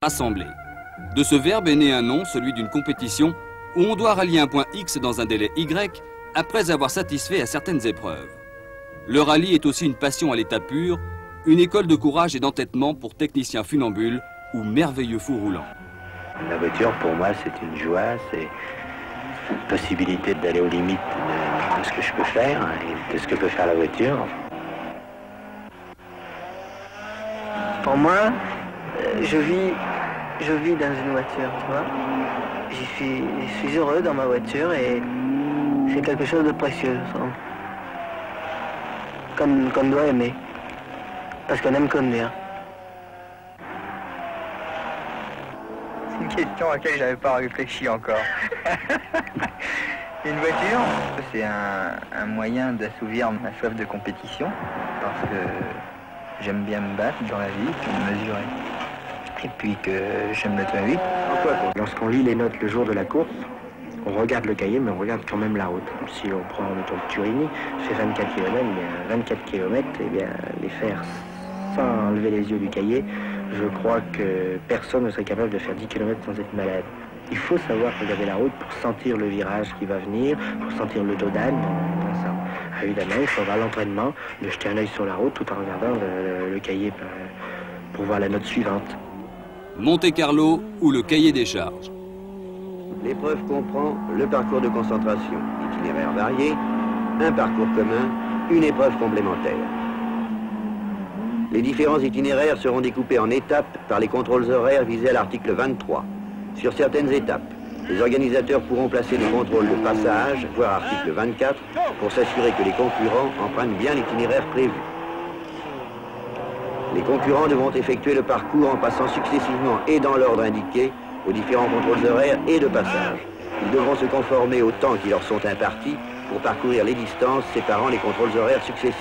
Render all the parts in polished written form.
rassembler. De ce verbe est né un nom, celui d'une compétition, où on doit rallier un point X dans un délai Y après avoir satisfait à certaines épreuves. Le rallye est aussi une passion à l'état pur, une école de courage et d'entêtement pour techniciens funambules ou merveilleux fous roulants. La voiture, pour moi, c'est une joie, c'est une possibilité d'aller aux limites de ce que je peux faire et de ce que peut faire la voiture. Pour moi, je vis dans une voiture, tu vois. Je suis heureux dans ma voiture et c'est quelque chose de précieux, ça. Qu'on doit aimer. Parce qu'on aime conduire. C'est une question à laquelle je n'avais pas réfléchi encore. Une voiture, c'est un moyen d'assouvir ma soif de compétition, parce que j'aime bien me battre dans la vie, puis me mesurer. Et puis que j'aime le train vite. Lorsqu'on lit les notes le jour de la course, on regarde le cahier, mais on regarde quand même la route. Si on prend le tour de Turini, fait 24 km, bien 24 km, et bien les faire sans lever les yeux du cahier, je crois que personne ne serait capable de faire 10 km sans être malade. Il faut savoir regarder la route pour sentir le virage qui va venir, pour sentir le dos d'âne. Évidemment, il faudra l'entraînement de jeter un œil sur la route tout en regardant le cahier pour voir la note suivante. Monte-Carlo ou le cahier des charges. L'épreuve comprend le parcours de concentration, itinéraire varié, un parcours commun, une épreuve complémentaire. Les différents itinéraires seront découpés en étapes par les contrôles horaires visés à l'article 23. Sur certaines étapes, les organisateurs pourront placer des contrôles de passage, voire article 24, pour s'assurer que les concurrents empruntent bien l'itinéraire prévu. Les concurrents devront effectuer le parcours en passant successivement et dans l'ordre indiqué aux différents contrôles horaires et de passage. Ils devront se conformer aux temps qui leur sont impartis pour parcourir les distances séparant les contrôles horaires successifs.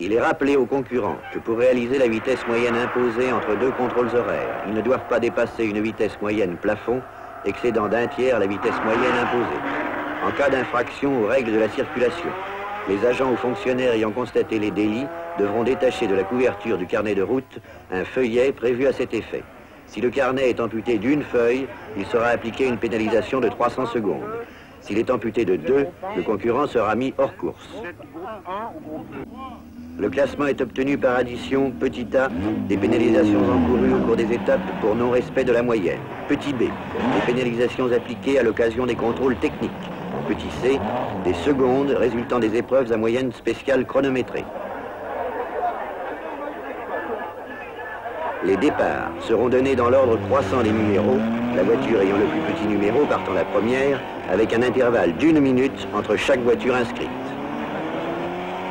Il est rappelé aux concurrents que pour réaliser la vitesse moyenne imposée entre deux contrôles horaires, ils ne doivent pas dépasser une vitesse moyenne plafond excédant d'un tiers la vitesse moyenne imposée. En cas d'infraction aux règles de la circulation, les agents ou fonctionnaires ayant constaté les délits devront détacher de la couverture du carnet de route un feuillet prévu à cet effet. Si le carnet est amputé d'une feuille, il sera appliqué une pénalisation de 300 secondes. S'il est amputé de 2, le concurrent sera mis hors course. Le classement est obtenu par addition, petit a, des pénalisations encourues au cours des étapes pour non-respect de la moyenne. Petit b, des pénalisations appliquées à l'occasion des contrôles techniques. Petit c, des secondes résultant des épreuves à moyenne spéciale chronométrée. Les départs seront donnés dans l'ordre croissant des numéros, la voiture ayant le plus petit numéro partant la première, avec un intervalle d'1 minute entre chaque voiture inscrite.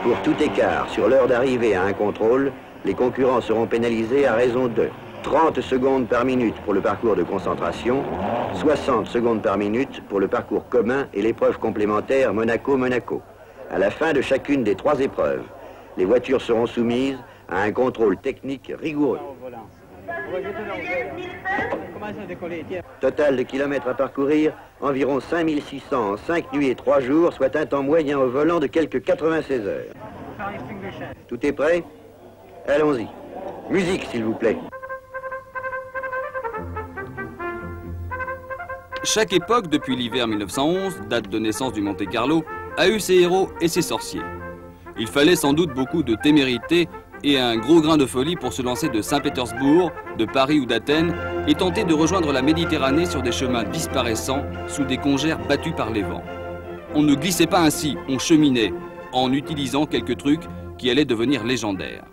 Pour tout écart sur l'heure d'arrivée à un contrôle, les concurrents seront pénalisés à raison de 30 secondes par minute pour le parcours de concentration, 60 secondes par minute pour le parcours commun et l'épreuve complémentaire Monaco-Monaco. À la fin de chacune des 3 épreuves, les voitures seront soumises à un contrôle technique rigoureux. Total de kilomètres à parcourir, environ 5600 en 5 nuits et 3 jours, soit un temps moyen au volant de quelques 96 heures. Tout est prêt? Allons-y. Musique, s'il vous plaît. Chaque époque, depuis l'hiver 1911, date de naissance du Monte-Carlo, a eu ses héros et ses sorciers. Il fallait sans doute beaucoup de témérité et un gros grain de folie pour se lancer de Saint-Pétersbourg, de Paris ou d'Athènes et tenter de rejoindre la Méditerranée sur des chemins disparaissants sous des congères battus par les vents. On ne glissait pas ainsi, on cheminait en utilisant quelques trucs qui allaient devenir légendaires.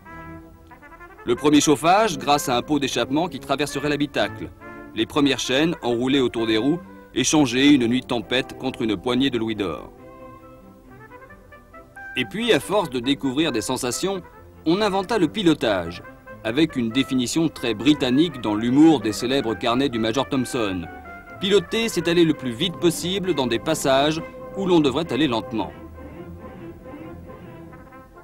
Le premier chauffage grâce à un pot d'échappement qui traverserait l'habitacle. Les premières chaînes enroulées autour des roues et changées une nuit de tempête contre une poignée de louis d'or. Et puis, à force de découvrir des sensations, on inventa le pilotage, avec une définition très britannique dans l'humour des célèbres carnets du Major Thompson. Piloter, c'est aller le plus vite possible dans des passages où l'on devrait aller lentement.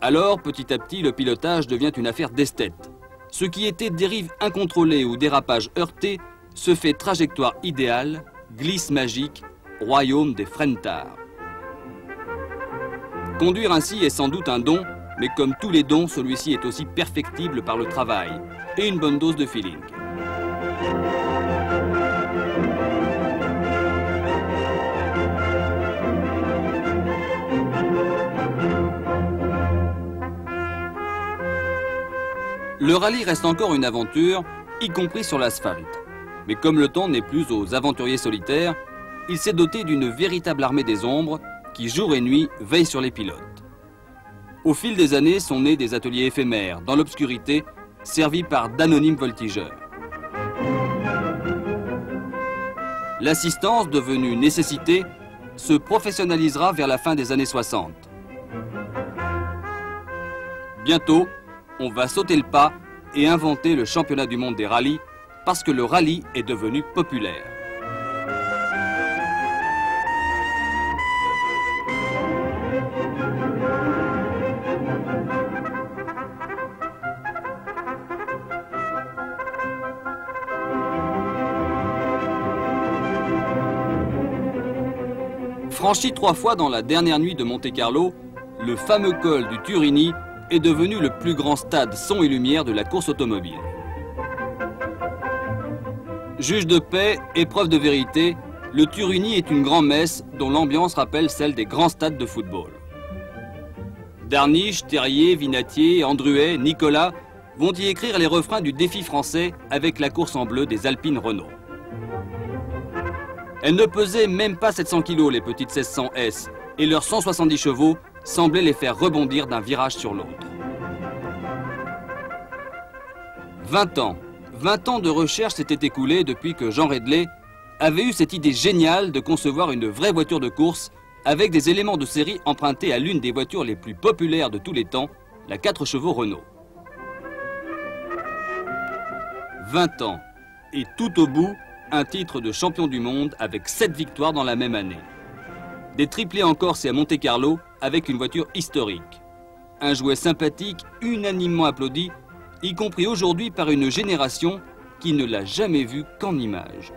Alors, petit à petit, le pilotage devient une affaire d'esthète. Ce qui était dérive incontrôlée ou dérapage heurté se fait trajectoire idéale, glisse magique, royaume des Frentards. Conduire ainsi est sans doute un don, Mais comme tous les dons, celui-ci est aussi perfectible par le travail et une bonne dose de feeling. Le rallye reste encore une aventure, y compris sur l'asphalte. Mais comme le temps n'est plus aux aventuriers solitaires, il s'est doté d'une véritable armée des ombres qui, jour et nuit, veille sur les pilotes. Au fil des années sont nés des ateliers éphémères, dans l'obscurité, servis par d'anonymes voltigeurs. L'assistance, devenue nécessité, se professionnalisera vers la fin des années 60. Bientôt, on va sauter le pas et inventer le championnat du monde des rallyes parce que le rallye est devenu populaire. Franchi 3 fois dans la dernière nuit de Monte-Carlo, le fameux col du Turini est devenu le plus grand stade son et lumière de la course automobile. Juge de paix, épreuve de vérité, le Turini est une grand-messe dont l'ambiance rappelle celle des grands stades de football. Darniche, Terrier, Vinatier, Andruet, Nicolas vont y écrire les refrains du défi français avec la course en bleu des Alpines Renault. Elles ne pesaient même pas 700 kg, les petites 1600 S, et leurs 170 chevaux semblaient les faire rebondir d'un virage sur l'autre. 20 ans de recherche s'étaient écoulés depuis que Jean Redley avait eu cette idée géniale de concevoir une vraie voiture de course avec des éléments de série empruntés à l'une des voitures les plus populaires de tous les temps, la 4 chevaux Renault. 20 ans, et tout au bout, un titre de champion du monde avec 7 victoires dans la même année. Des triplés en Corse et à Monte-Carlo avec une voiture historique. Un jouet sympathique, unanimement applaudi, y compris aujourd'hui par une génération qui ne l'a jamais vu qu'en images.